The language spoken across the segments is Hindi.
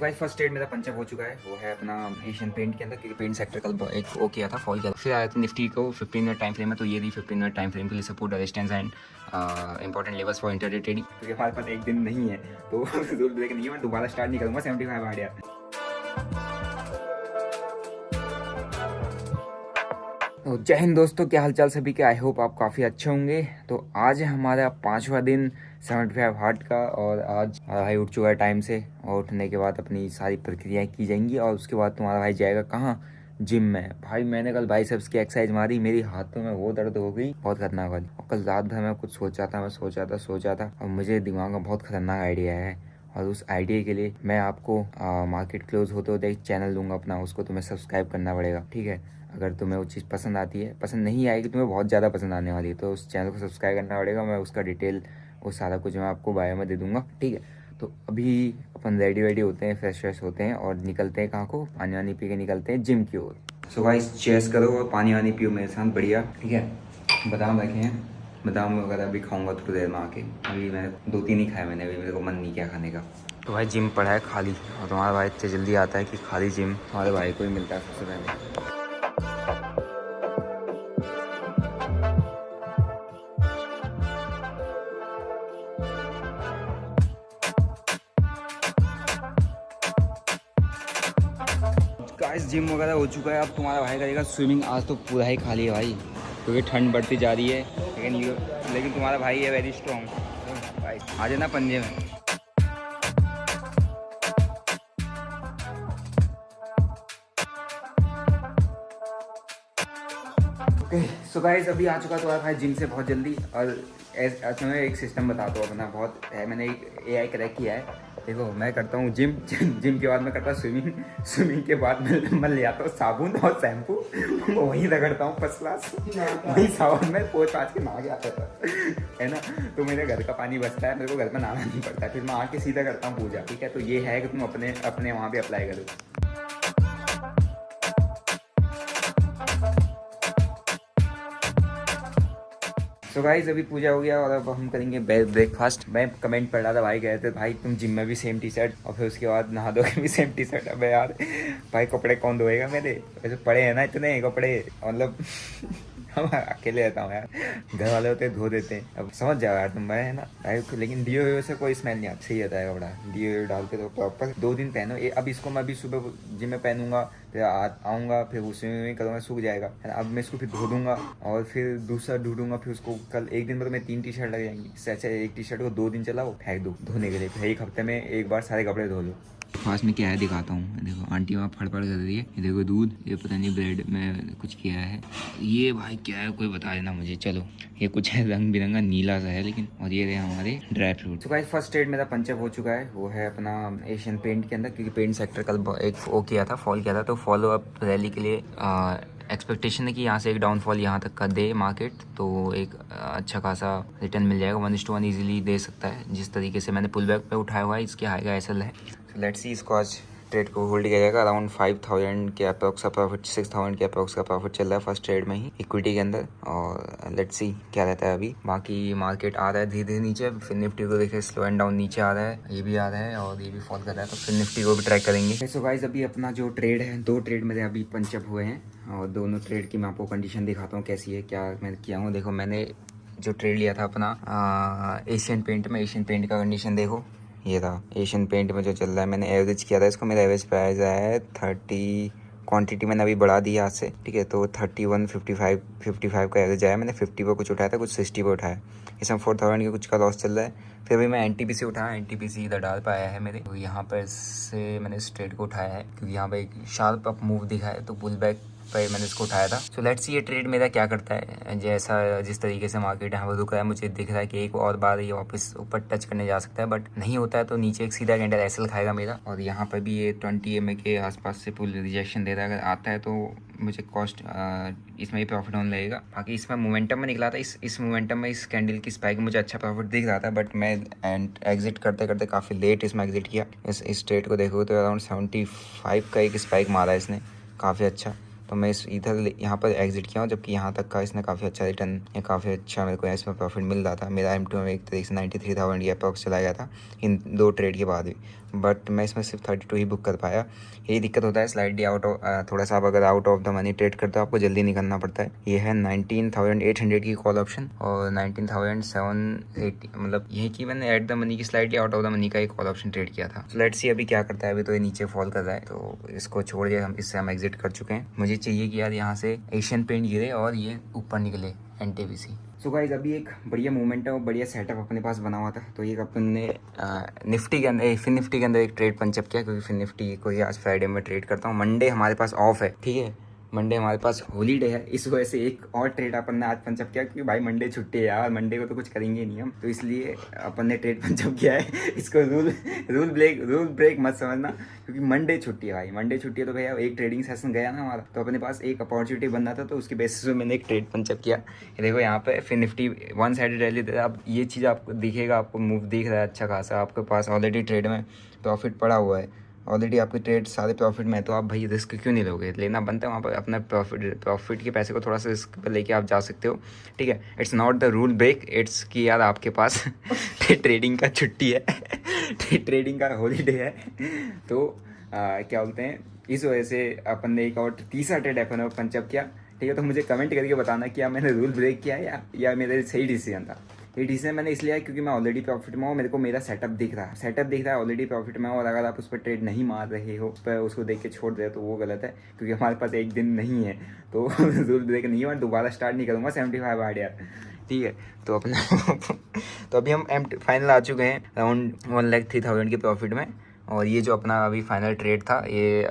गाइस फर्स्ट ट्रेड मेरा पंचअप हो चुका है, वो है अपना एशियन पेंट के अंदर, क्योंकि पेंट सेक्टर कल एक वो किया था, फॉल किया था। फिर आया था निफ्टी को 15 मिनट टाइम फ्रेम है, तो ये दी 15 मिनट टाइम फ्रेम के लिए support, resistance and important levels for intraday trading. क्योंकि हमारे पास एक दिन नहीं है तो रूल ब्रेक नहीं है, मैं दोबारा स्टार्ट नहीं करूँगा 75 आ गया। तो जय हिंद दोस्तों, क्या हालचाल सभी के। आई होप आप काफ़ी अच्छे होंगे। तो आज है हमारा 5वां दिन 75 हार्ट का, और आज हमारा भाई उठ चुका है टाइम से, और उठने के बाद अपनी सारी प्रक्रियाएं की जाएंगी, और उसके बाद तुम्हारा भाई जाएगा कहाँ, जिम में। भाई मैंने कल बाइसेप्स की एक्सरसाइज मारी, मेरी हाथों में वो दर्द हो गई बहुत खतरनाक वाली। और कल रात भर मैं कुछ सोचा था, और मुझे दिमाग में बहुत खतरनाक आइडिया है, और उस आइडिया के लिए मैं आपको मार्केट क्लोज होते होते एक चैनल दूंगा अपना, उसको तुम्हें सब्सक्राइब करना पड़ेगा, ठीक है। अगर तुम्हें वो चीज़ पसंद आती है, पसंद नहीं आएगी, तुम्हें बहुत ज़्यादा पसंद आने वाली है, तो उस चैनल को सब्सक्राइब करना पड़ेगा। मैं उसका डिटेल, वो सारा कुछ मैं आपको बायो में दे दूंगा, ठीक है। तो अभी अपन रेडी होते हैं, फ्रेश होते हैं, और निकलते हैं कहाँ को, पानी वानी पी के निकलते हैं जिम की ओर। सो गाइस चेस करो और पानी वानी पियो मेरे साथ, बढ़िया, ठीक है। बादाम रखे हैं, बादाम वगैरह भी खाऊंगा थोड़ी देर में आके। अभी मैंने 2-3 ही खाए मैंने, अभी मेरे को मन नहीं किया खाने का। तो भाई जिम पड़ा है खाली, और तुम्हारा भाई इतने जल्दी आता है कि खाली जिम हमारे भाई को ही मिलता है सबसे पहले। गाइस जिम वगैरह हो चुका है, अब तुम्हारा भाई करेगा स्विमिंग। आज तो पूरा ही खाली है भाई, क्योंकि ठंड बढ़ती जा रही है, लेकिन तुम्हारा भाई है वेरी स्ट्रॉन्ग भाई, आ जाना पंजे में। ओके सो गाइस अभी आ चुका तुम्हारा भाई जिम से बहुत जल्दी, और तुम्हें एक सिस्टम बताता हूँ अपना, बहुत है, मैंने एक AI क्रैक किया है। देखो मैं करता हूँ जिम के बाद मैं करता हूँ स्विमिंग के बाद मैं ले आता हूँ साबुन और शैम्पू, वहीं रगड़ता हूँ फर्स्ट क्लास, वहीं साबुन में पोंछ पाछ के नहा के आता था, है ना। तो मेरे घर का पानी बचता है, मेरे को घर में नहाना नहीं पड़ता, फिर मैं आके सीधा करता हूँ पूजा, ठीक है। तो ये है कि तुम अपने वहाँ पर अप्लाई करो। सो गाइस अभी पूजा हो गया, और अब हम करेंगे ब्रेकफास्ट। मैं कमेंट पढ़ रहा था, भाई कह रहे थे भाई तुम जिम में भी सेम टी शर्ट, और फिर उसके बाद नहा धो के भी सेम टी शर्ट। अबे यार भाई कपड़े कौन धोएगा मेरे, वैसे पड़े हैं ना इतने कपड़े, मतलब हम अकेले रहता हूँ यार, घर वाले होते धो देते हैं। अब समझ जाओ यार तुम, मैं है ना भाई। लेकिन डीओ से कोई स्मेल नहीं आता, सही रहता है कपड़ा, डीओ डाल के तो प्रॉपर 2 दिन पहनो। अब इसको मैं अभी सुबह जिम में पहनूंगा, फिर आऊँगा, फिर उसमें करूँगा, सूख जाएगा, है ना। अब मैं इसको फिर धो दूंगा, और फिर दूसरा ढूंढूंगा, फिर उसको कल एक दिन में तो मैं 3 टी शर्ट लग जाएंगी। इससे अच्छा एक टी शर्ट को 2 दिन चलाओ, फेंक दो धोने के लिए, फिर एक हफ्ते में एक बार सारे कपड़े धो लो। फास्ट में क्या है दिखाता हूँ, देखो आंटी वहाँ फड़फड़ कर रही है, ये देखो दूध, ये पता नहीं ब्रेड में कुछ किया है, ये भाई क्या है कोई बता देना मुझे। चलो ये कुछ है रंग बिरंगा नीला सा है लेकिन, और ये रहे हमारे ड्राई फ्रूट। तो गाइस फर्स्ट ट्रेड मेरा पंचअप हो चुका है, वो है अपना एशियन पेंट के अंदर, क्योंकि पेंट सेक्टर कल एक वो किया था, फॉल किया था, तो फॉलो अप रैली के लिए एक्सपेक्टेशन है कि यहाँ से एक डाउनफॉल यहाँ तक का दे मार्केट, तो एक अच्छा खासा रिटर्न मिल जाएगा, 1:1 ईजिली दे सकता है। जिस तरीके से मैंने पुल बैक पे उठाया हुआ है, इसके हाई का एसएल है। लेट्स सी इसको आज ट्रेड को होल्ड किया जाएगा। अराउंड 5,000 के अप्रॉक्स का प्रॉफिट, 6,000 के अप्रॉक्स का प्रॉफिट चल रहा है फर्स्ट ट्रेड में ही इक्विटी के अंदर, और लेट्स सी क्या रहता है अभी। बाकी मार्केट आ रहा है धीरे धीरे नीचे, फिर निफ्टी को देखे स्लो एंड डाउन नीचे आ रहा है, ये भी आ रहा है और ये भी फॉल कर रहा है, तो फिर निफ्टी को भी ट्रैक करेंगे। सो गाइस अभी अपना जो ट्रेड है, 2 ट्रेड मेरे अभी पंचअप हुए हैं, और दोनों ट्रेड की मैं आपको कंडीशन दिखाता हूँ कैसी है, क्या मैं किया हूँ। देखो मैंने जो ट्रेड लिया था अपना एशियन पेंट में, एशियन पेंट का कंडीशन देखो, ये था एशियन पेंट में जो चल रहा है। मैंने एवरेज किया था इसको, मेरा एवरेज प्राइस आया है 30, क्वांटिटी मैंने अभी बढ़ा दी आज से, ठीक है। तो 31.55 का एवरेज आया। मैंने 50 पर कुछ उठाया था, कुछ 60 पर उठाया, इसमें 4,000 का कुछ का लॉस चल रहा है। फिर अभी मैं NTPC उठाया, NTPC इधर डाल पाया है मेरे, तो यहाँ पर से मैंने इस ट्रेड को उठाया है, क्योंकि यहाँ पर एक शार्प अप मूव दिखा है, तो पुल बैक पर मैंने इसको उठाया था। सो लेट्स सी ये ट्रेड मेरा क्या करता है। जैसा जिस तरीके से मार्केट यहाँ पर रुका है, मुझे दिख रहा है कि एक और बार ये वापस ऊपर टच करने जा सकता है, बट नहीं होता है, तो नीचे एक सीधा कैंडल एसएल खाएगा मेरा, और यहाँ पर भी ये 20 EMA के आसपास से पुल रिजेक्शन दे रहा है। अगर आता है तो मुझे कॉस्ट इसमें ही प्रॉफिट होने लगेगा। बाकी इसमें मोमेंटम में निकला था, इस मोमेंटम में इस कैंडल की स्पाइक मुझे अच्छा प्रॉफिट दिख रहा था, बट मैं एग्जिट करते करते काफ़ी लेट इसमें एग्जिट किया। इस ट्रेड को देखो तो अराउंड 75 का एक स्पाइक मारा है इसने, काफ़ी अच्छा। तो मैं इस इधर यहाँ पर एग्जिट किया हूँ, जबकि यहाँ तक का इसने काफ़ी अच्छा रिटर्न या काफ़ी अच्छा मेरे को इसमें प्रॉफिट मिल रहा था। मेरा M2 में एक तरीके से 93,000 अप्रॉक्स चला गया था इन 2 ट्रेड के बाद भी। बट मैं इसमें सिर्फ 32 ही बुक कर पाया। यही दिक्कत होता है स्लाइडली आउट ऑफ, थोड़ा सा आप अगर out of the money trade करते हो आपको जल्दी निकलना पड़ता है। ये है 19,800 की कॉल ऑप्शन और 19,780, मतलब यही कि मैंने एट द मनी की slightly out of the money का एक कॉल ऑप्शन ट्रेड किया था। लेट्स सी अभी क्या करता है। अभी तो ये नीचे फॉल कर रहा है तो इसको छोड़ दिया, हम इससे एग्जिट कर चुके हैं। मुझे चाहिए कि यार यहाँ से एशियन पेंट गिरे और ये ऊपर निकले NTPC। सो गाइस अभी एक बढ़िया मूवमेंट है और बढ़िया सेटअप अपने पास बना हुआ था। तो ये अपन ने निफ्टी के अंदर, फिन निफ्टी के अंदर एक ट्रेड पंचअप किया, क्योंकि फिन निफ्टी को ही आज फ्राइडे में ट्रेड करता हूँ। मंडे हमारे पास ऑफ है, ठीक है, मंडे हमारे पास हॉलीडे है। इस वजह से एक और ट्रेड अपन ने आज पंचअप किया, क्योंकि भाई मंडे छुट्टी है यार, मंडे को तो कुछ करेंगे नहीं हम, तो इसलिए अपन ने ट्रेड पंचअप किया है। इसको रूल ब्रेक मत समझना, क्योंकि मंडे छुट्टी है भाई, मंडे छुट्टी है तो भैया एक ट्रेडिंग सेशन गया ना हमारा, तो अपने पास एक अपॉर्चुनिटी बन रहा था, तो उसके बेसिस पे मैंने एक ट्रेड पंचअप किया। ये देखो यहाँ पे फिर निफ्टी वन साइडेड रैली दे रहा है। अब ये चीज़ आपको दिखेगा, आपको मूव दिख रहा है अच्छा खासा, आपके पास ऑलरेडी ट्रेड में प्रॉफिट पड़ा हुआ है, ऑलरेडी आपके ट्रेड सारे प्रॉफिट में है, तो आप भाई रिस्क क्यों नहीं लोगे? लेना बनता है वहाँ पर अपना प्रॉफिट के पैसे को थोड़ा सा रिस्क पर लेके आप जा सकते हो, ठीक है। It's not the rule break, it's कि यार आपके पास ट्रेडिंग का छुट्टी है, ट्रेडिंग का हॉलीडे है, तो क्या बोलते हैं, इस वजह से अपन ने एक और तीसरा ट्रेड अपन पंचअप किया, ठीक है। तो मुझे कमेंट करके बताना कि मैंने रूल ब्रेक किया है या मेरे सही डिसीजन था। ये डिसीजन मैंने इसलिए क्योंकि मैं ऑलरेडी प्रॉफिट में हूँ, मेरे को मेरा सेटअप दिख रहा है, ऑलरेडी प्रॉफिट में हूँ, और अगर आप उस पर ट्रेड नहीं मार रहे हो, उस पर उसको देख के छोड़ दे तो वो गलत है, क्योंकि हमारे पास एक दिन नहीं है, तो रूल ब्रेक नहीं है, और दोबारा स्टार्ट नहीं करूँगा 75 हार्ड यार, ठीक है। तो अपना तो अभी हम फाइनल आ चुके हैं अराउंड 1,03,000 के प्रॉफिट में, और ये जो अपना अभी फाइनल ट्रेड था ये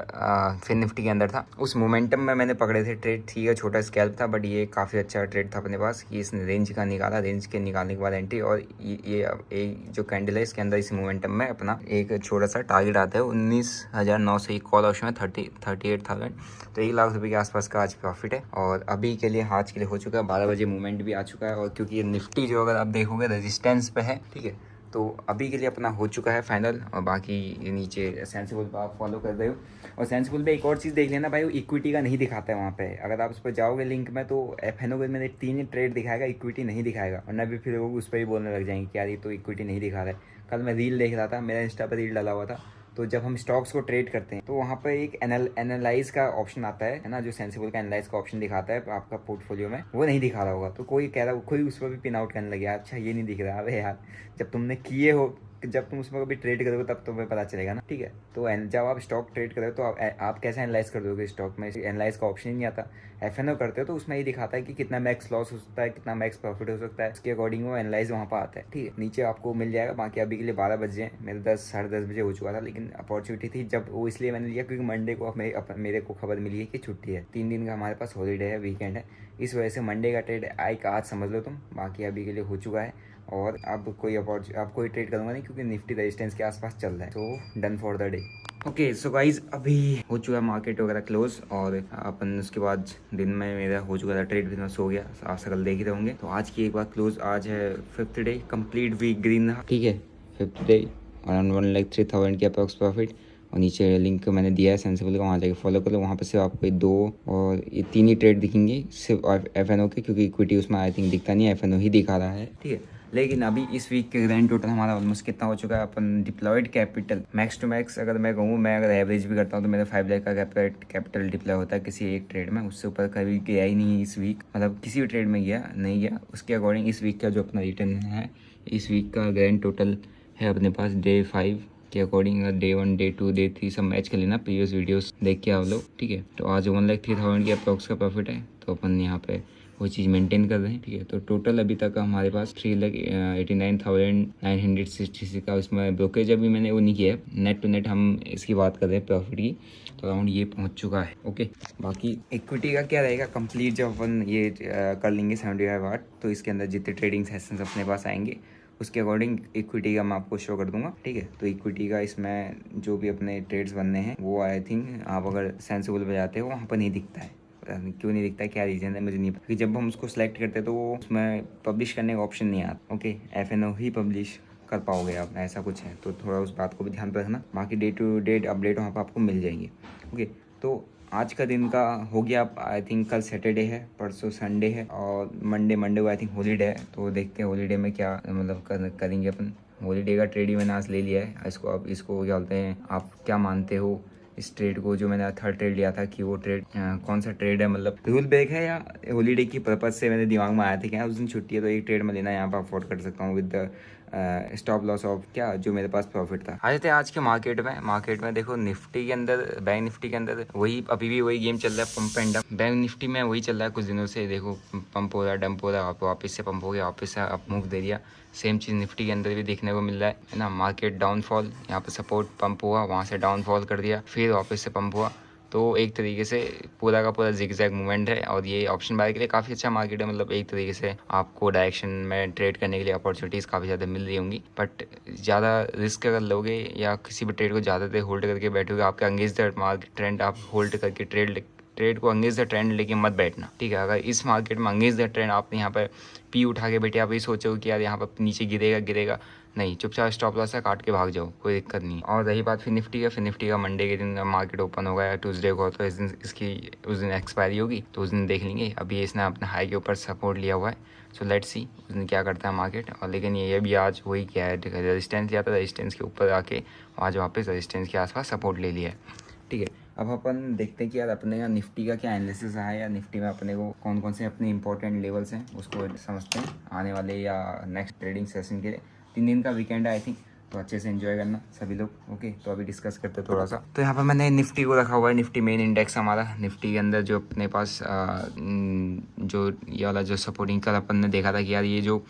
फिन निफ्टी के अंदर था। उस मोमेंटम में मैंने पकड़े थे ट्रेड, ठीक है, छोटा स्कैल्प था, बट ये काफ़ी अच्छा ट्रेड था अपने पास कि इसने रेंज का निकाला, रेंज के निकालने के बाद एंट्री, और ये जो कैंडल है इसके अंदर इस मोमेंटम में अपना एक छोटा सा टारगेट आता है 19,900 कॉल ऑप्शन में 38,000, तो 1 लाख रुपये के आसपास का आज प्रॉफिट है। और अभी के लिए आज के लिए हो चुका है 12 बजे मूवमेंट भी आ चुका है, और क्योंकि ये निफ्टी जो अगर आप देखोगे रेजिस्टेंस पे है, ठीक है, तो अभी के लिए अपना हो चुका है फाइनल। और बाकी नीचे सेंसिबल पे आप फॉलो कर रहे हो, और सेंसिबल पे एक और चीज़ देख लेना भाई, वो इक्विटी का नहीं दिखाता है वहाँ पे, अगर आप उस पर जाओगे लिंक में तो FNO में मैंने 3 ट्रेड दिखाएगा, इक्विटी नहीं दिखाएगा, वरना भी फिर लोग उस पर ही बोलने लग जाएंगे कि यार ये तो इक्विटी नहीं दिखा रहा है। कल मैं रील देख रहा था, मेरा इंस्टा पर रील डाला हुआ था, तो जब हम स्टॉक्स को ट्रेड करते हैं तो वहाँ पर एक एनालाइज का ऑप्शन आता है ना, जो सेंसिबल का एनालाइज का ऑप्शन दिखाता है आपका पोर्टफोलियो में, वो नहीं दिखा रहा होगा, तो कोई कह रहा, कोई उस पर भी पिन आउट करने लगे, अच्छा ये नहीं दिख रहा। अरे यार, जब तुमने किए हो, जब तुम उसमें कभी ट्रेड करोगे तब तुम्हें पता चलेगा ना, ठीक है। तो जब आप स्टॉक ट्रेड करोगे तो आप कैसे एनालाइज कर दोगे? स्टॉक में एनालाइज का ऑप्शन ही नहीं आता। FNO करते हो तो उसमें ये दिखाता है कि कितना मैक्स लॉस हो सकता है, कितना मैक्स प्रॉफिट हो सकता है, उसके अकॉर्डिंग वो एनालाइज वहाँ पर आता है, ठीक है। नीचे आपको मिल जाएगा। बाकी अभी के लिए 12 बजे हैं, मेरे 10 साढ़े 10 बजे हो चुका था, लेकिन अपॉर्चुनिटी थी जब वो, इसलिए मैंने लिया क्योंकि मंडे को मेरे को खबर मिली है कि छुट्टी है, 3 दिन का हमारे पास हॉलीडे है, वीकेंड है, इस वजह से मंडे का ट्रेड आज समझ लो तुम। बाकी अभी के लिए हो चुका है, और अब कोई ट्रेड करूँगा नहीं, क्योंकि निफ्टी रेजिस्टेंस के आसपास चल रहा है, तो done for the day. Okay so guys अभी हो चुका है मार्केट वगैरह क्लोज, और अपन उसके बाद दिन में मेरा हो चुका था ट्रेड, बिजनेस हो गया, आप सकल देख ही रहोगे। तो आज की एक बार क्लोज, आज है 5th day, complete week green रहा, ठीक है, 5th डे, अराउंड 1,03,000 के अप्रॉक्स प्रॉफिट। और नीचे लिंक मैंने दिया है सेंसिबल का, वहाँ जाके फॉलो करो, वहाँ पर सिर्फ आपको 2 और ये 3 ही ट्रेड दिखेंगे सिर्फ FNO के, क्योंकि इक्विटी उसमें आई थिंक दिखता नहीं है, FNO ही दिखा रहा है, ठीक है। लेकिन अभी इस वीक के ग्रैंड टोटल हमारा ऑलमोस्ट कितना हो चुका है, अपन deployed capital max to max अगर मैं कहूँ, मैं अगर एवरेज भी करता हूँ तो मेरा 5 लाख का कैपिटल डिप्लॉय होता है किसी एक ट्रेड में, उससे ऊपर कभी गया ही नहीं इस वीक, मतलब किसी भी ट्रेड में नहीं गया। उसके अकॉर्डिंग इस वीक का जो अपना रिटर्न है, इस वीक का ग्रैंड टोटल है अपने पास डे 5 के अकॉर्डिंग, डे 1 डे 2 डे 3 सब मैच कर लेना, प्रीवियस वीडियोस देख के आप लोग, ठीक है। तो आज 1,03,000 की अप्रॉक्स का प्रॉफिट है, तो अपन यहाँ पे वो चीज़ मेंटेन कर रहे हैं, ठीक है। तो टोटल अभी तक हमारे पास 3,89,966 का उसमें ब्रोकरेज अभी मैंने वो नहीं किया है, नेट टू नेट हम इसकी बात कर रहे हैं प्रॉफिट की, तो अराउंड ये पहुंच चुका है, ओके। बाकी इक्विटी का क्या रहेगा, कंप्लीट जब अपन ये कर लेंगे 75 वाट, तो इसके अंदर जितने ट्रेडिंग सेशंस अपने पास आएंगे उसके अकॉर्डिंग इक्विटी का मैं आपको शो कर दूंगा, ठीक है। तो इक्विटी का इसमें जो भी अपने ट्रेड्स बनने हैं वो आई थिंक आप अगर सेंसिबल पे जाते हो वहाँ पर नहीं दिखता है, क्यों नहीं दिखता, क्या रीज़न है मुझे नहीं पता, जब हम उसको सेलेक्ट करते हैं तो वो उसमें पब्लिश करने का ऑप्शन नहीं आता, ओके। FNO ही पब्लिश कर पाओगे आप, ऐसा कुछ है, तो थोड़ा उस बात को भी ध्यान पर रखना। बाकी डे टू डेट अपडेट वहाँ पर आपको मिल जाएंगे, ओके। तो आज का दिन का हो गया, आई थिंक कल सैटरडे है, परसों संडे है, और मंडे को आई थिंक हॉलीडे है, तो देखते हैं हॉलीडे में क्या मतलब करेंगे अपन। हॉलीडे का ट्रेड ही मैंने आज ले लिया है। इसको अब इसको क्या बोलते हैं, आप क्या मानते हो इस ट्रेड को, जो मैंने थर्ड ट्रेड लिया था, कि वो ट्रेड कौन सा ट्रेड है, मतलब रूल ब्रेक है या हॉलीडे की पर्पज से मेरे दिमाग में आया था कि उस दिन छुट्टी है तो एक ट्रेड में लेना यहाँ पर अफोर्ड कर सकता हूँ विद स्टॉप लॉस ऑफ क्या जो मेरे पास प्रॉफिट था। आ जाते हैं आज के मार्केट में देखो निफ्टी के अंदर, बैंक निफ्टी के अंदर वही अभी भी वही गेम चल रहा है, pump and dump. Bank Nifty में वही चल रहा है कुछ दिनों से, देखो पंप हो रहा है, डंप हो रहा है, वापस से पंप हो गया, वापस से अप मूव दे दिया। सेम चीज़ निफ्टी के अंदर भी देखने को मिल रहा है ना। मार्केट डाउनफॉल, यहाँ पे सपोर्ट पंप हुआ, वहाँ से डाउनफॉल कर दिया, फिर वापस से पंप हुआ। तो एक तरीके से पूरा का पूरा जिगजैग मूवमेंट है और ये ऑप्शन बाय के लिए काफ़ी अच्छा मार्केट है। मतलब एक तरीके से आपको डायरेक्शन में ट्रेड करने के लिए अपॉर्चुनिटीज़ काफ़ी ज़्यादा मिल रही होंगी, बट ज़्यादा रिस्क अगर लोगे या किसी भी ट्रेड को ज़्यादा देर होल्ड करके बैठोगे, आपके अंगेंस्ट द मार्केट ट्रेंड आप होल्ड करके ट्रेड को अंगेंस्ट द ट्रेंड लेके मत बैठना, ठीक है। अगर इस मार्केट में अंगेंस्ट द ट्रेंड आपने यहाँ पर पी उठा के बैठे, आप ये सोचो कि यार यहाँ पर नीचे गिरेगा, नहीं, चुपचाप स्टॉप लॉस है, काट के भाग जाओ, कोई दिक्कत नहीं। और रही बात फिर निफ्टी का मंडे के दिन मार्केट ओपन होगा या ट्यूसडे को, तो उस दिन एक्सपायरी होगी, तो उस दिन देख लेंगे। अभी इसने अपने हाई के ऊपर सपोर्ट लिया हुआ है, सो लेट्स सी उस दिन क्या करता है मार्केट। और लेकिन ये भी आज वही क्या है, रेजिस्टेंस लिया था, रेजिस्टेंस के ऊपर आके आज वापस रेजिस्टेंस के आसपास सपोर्ट ले लिया है, ठीक है। अब अपन देखते हैं कि यार अपने यहाँ निफ्टी का क्या एनालिसिस है, या निफ्टी में अपने को कौन कौन से अपने इंपॉर्टेंट लेवल्स हैं उसको समझते हैं आने वाले या नेक्स्ट ट्रेडिंग सेशन के लिए। 3 दिन का वीकेंड है आई थिंक, तो अच्छे से एंजॉय करना सभी लोग, ओके। तो अभी डिस्कस करते हैं थोड़ा सा। तो यहाँ पर मैंने निफ्टी को रखा हुआ है, निफ्टी मेन इंडेक्स हमारा। निफ्टी के अंदर जो अपने पास जो ये वाला जो सपोर्टिंग कल अपन ने देखा था कि यार ये जो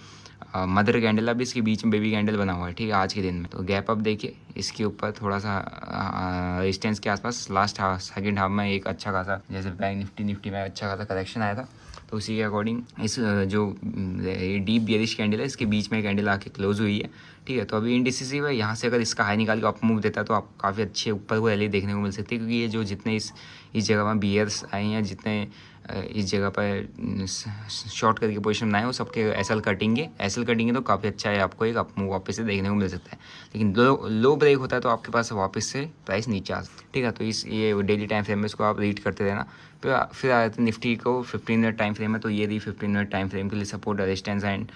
मदर कैंडल, अब इसके बीच में बेबी कैंडल बना हुआ है, ठीक है, आज के दिन में। तो गैप अप देखिए, इसके ऊपर थोड़ा सा रेजिस्टेंस के आसपास लास्ट सेकंड हाफ में एक अच्छा खासा, जैसे बैंक निफ्टी में अच्छा खासा करेक्शन आया था, तो उसी के अकॉर्डिंग इस जो डीप बियरिश कैंडल है, इसके बीच में कैंडल आके क्लोज हुई है, ठीक है। तो अभी इनडिसिसिव है, यहाँ से अगर इसका हाई निकाल के अप मूव देता है तो आप काफ़ी अच्छे ऊपर को रैली देखने को मिल सकती है, क्योंकि ये जो जितने इस जगह में बियर्स आए हैं, जितने इस जगह पर शॉर्ट करके पोजीशन बनाए, वो सबके एसएल कटेंगे तो काफ़ी अच्छा है, आपको एक अप मूव वापस से देखने को मिल सकता है। लेकिन लो ब्रेक होता है तो आपके पास वापस से प्राइस नीचे आ सकता है, ठीक है। तो ये डेली टाइम फ्रेम में इसको आप रीड करते रहना। फिर आ जाते हैं निफ्टी को 15 मिनट टाइम फ्रेम है, तो ये रही 15 मिनट टाइम फ्रेम के लिए support, resistance and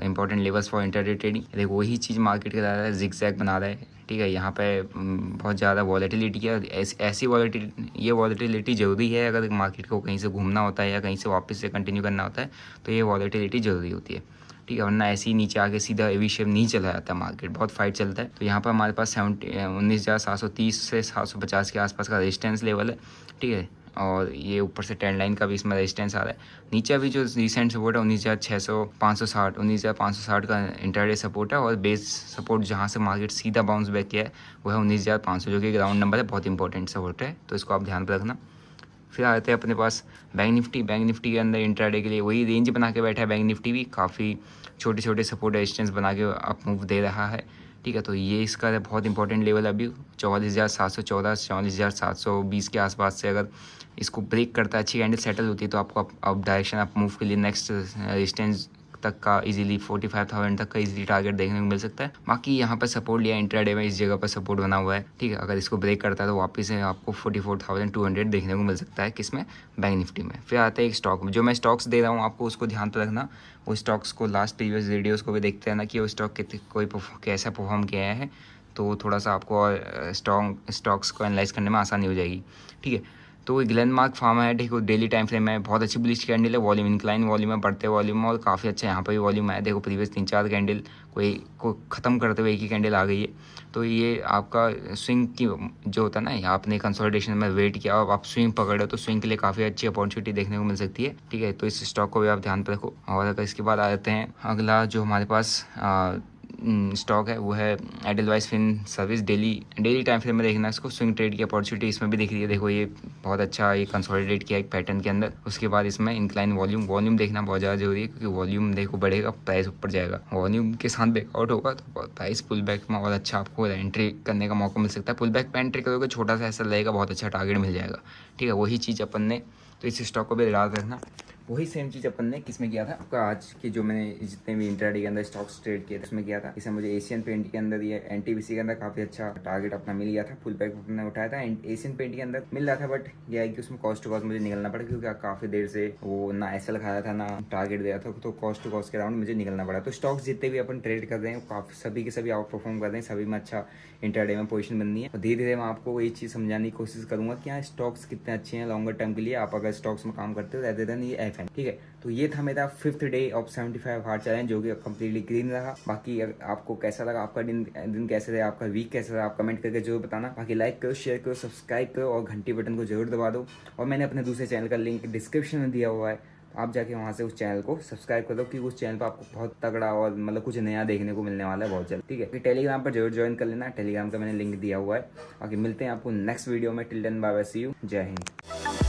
important levels for intraday trading. देखो वही चीज़ मार्केट का रहा है, जिगजैग बना रहा है, ठीक है। यहाँ पे बहुत ज़्यादा वॉलेटिलिटी है, ऐसी वॉलेटिलिटी ज़रूरी है। अगर मार्केट को कहीं से घूमना होता है या कहीं से वापस से कंटिन्यू करना होता है तो ये वॉलेटिलिटी ज़रूरी होती है, ठीक है। वरना ऐसे ही नीचे आके सीधा वी शेप नहीं चला जाता, मार्केट बहुत फाइट चलता है। तो यहाँ पर हमारे पास 19,730 से 750 के आसपास का रेजिस्टेंस लेवल है, ठीक है। और ये ऊपर से ट्रेंड लाइन का भी इसमें रेजिस्टेंस आ रहा है। नीचे अभी जो रिसेंट सपोर्ट है 19,560 का इंटरडे सपोर्ट है, और बेस सपोर्ट जहाँ से मार्केट सीधा बाउंस बैक किया है वो है 19,500, जो कि ग्राउंड नंबर है, बहुत इंपॉर्टेंट सपोर्ट है, तो इसको आप ध्यान पर रखना। फिर आते हैं अपने पास बैंक निफ्टी के अंदर इंट्राडे के लिए वही रेंज बना के बैठा है। बैंक निफ्टी भी काफ़ी छोटे छोटे सपोर्ट रेजिस्टेंस बना के अप मूव दे रहा है, ठीक है। तो ये इसका बहुत इंपॉर्टेंट लेवल अभी 44,714 44,720 के आसपास से अगर इसको ब्रेक करता है, अच्छी कैंडल सेटल होती है, तो आपको अप डायरेक्शन अप मूव के लिए नेक्स्ट रेजिस्टेंस तक का इजीली 45,000 तक का इजीली टारगेट देखने को मिल सकता है। बाकी यहाँ पर सपोर्ट लिया इंट्राडे में, इस जगह पर सपोर्ट बना हुआ है, ठीक है। अगर इसको ब्रेक करता है तो वापस से आपको 44,200 देखने को मिल सकता है, किसमें, बैंक निफ्टी में। फिर आता है एक स्टॉक, जो मैं स्टॉक्स दे रहा हूँ आपको उसको ध्यान पर रखना। वो स्टॉक्स को लास्ट प्रीवियस वीडियोज़ को भी देखते हैं ना, कि वो स्टॉक कैसा परफॉर्म किया है, तो थोड़ा सा आपको स्टॉक्स को एनालाइज करने में आसानी हो जाएगी, ठीक है। तो ग्लेनमार्क फार्मा है, ठीक है, डेली टाइम फ्रेम में बहुत अच्छी बुलिश कैंडल है, वॉल्यूम इंक्लाइन वॉल्यूम में, बढ़ते वॉल्यूम में, और काफ़ी अच्छा यहाँ पर भी वॉल्यूम है। देखो प्रीवियस 3-4 कैंडल को ख़त्म करते हुए एक ही कैंडल आ गई है। तो ये आपका स्विंग की जो होता है ना, आपने कंसोलिडेशन में वेट किया और आप स्विंग पकड़े तो स्विंग के लिए काफ़ी अच्छी अपॉर्चुनिटी देखने को मिल सकती है, ठीक है। तो इस स्टॉक को भी आप ध्यान पर रखो। और अगर इसके बाद आ जाते हैं अगला जो हमारे पास स्टॉक है, वो है Edelweiss fin service. Daily time frame में देखना इसको, स्विंग ट्रेड की अपॉर्चुनिटी इसमें भी दिख रही है। देखो ये बहुत अच्छा ये कंसोलिडेट किया एक पैटर्न के अंदर। उसके बाद इसमें इंक्लाइन वॉल्यूम देखना बहुत ज़्यादा जरूरी है, क्योंकि वॉल्यूम देखो बढ़ेगा, प्राइस ऊपर जाएगा। वॉल्यूम के साथ ब्रेकआउट होगा तो प्राइस पुल बैक में और अच्छा आपको एंट्री करने का मौका मिल सकता है। पुल बैक पे एंट्री करोगे, छोटा सा ऐसा लगेगा, बहुत अच्छा टारगेट मिल जाएगा, ठीक है। वही चीज़ अपन ने, तो इस स्टॉक को भी याद रखना। वही सेम चीज़ अपन ने किस में किया था आपका आज की जो मैंने जितने भी इंट्राडे के अंदर स्टॉक्स ट्रेड किए थे उसमें किया था। इसे मुझे एशियन पेंट के अंदर ये एनटीपीसी के अंदर काफ़ी अच्छा टारगेट अपना मिल गया था, फुल बैक अपने उठाया था एशियन पेंट के अंदर मिल रहा था। बट यह है कि उसमें कॉस्ट टू कॉस्ट मुझे निकलना पड़ा क्योंकि काफ़ी देर से वो ना एसएल खाया था ना टारगेट दिया था, तो कॉस्ट टू कॉस्ट के राउंड मुझे निकलना पड़ा। तो स्टॉक्स जितने भी अपन ट्रेड कर रहे हैं काफ़ी सभी के सभी आउट परफॉर्म कर रहे हैं, सभी में अच्छा इंट्राडे में पोजीशन बननी है। और धीरे धीरे मैं आपको ये चीज़ समझाने की कोशिश करूंगा कि यहाँ स्टॉक्स कितने अच्छे हैं लॉन्गर टर्म के लिए, आप अगर स्टॉक्स में काम करते हो रहते देन ये एफ है, ठीक है। तो ये था मेरा 5th day of 75 hard challenge जो कि कम्प्लीटली ग्रीन रहा। बाकी आपको कैसा लगा, आपका दिन कैसे रहा, आपका वीक कैसा रहा, आप कमेंट करके जरूर बताना। बाकी लाइक करो, शेयर करो, सब्सक्राइब करो और घंटी बटन को जरूर दबा दो। और मैंने अपने दूसरे चैनल का लिंक डिस्क्रिप्शन में दिया हुआ है, आप जाके वहाँ से उस चैनल को सब्सक्राइब कर दो क्योंकि उस चैनल पर आपको बहुत तगड़ा और मतलब कुछ नया देखने को मिलने वाला है बहुत जल्द, ठीक है। टेलीग्राम पर जरूर ज्वाइन कर लेना, टेलीग्राम का मैंने लिंक दिया हुआ है। बाकी मिलते हैं आपको नेक्स्ट वीडियो में। Till then bye bye, see you, जय हिंद।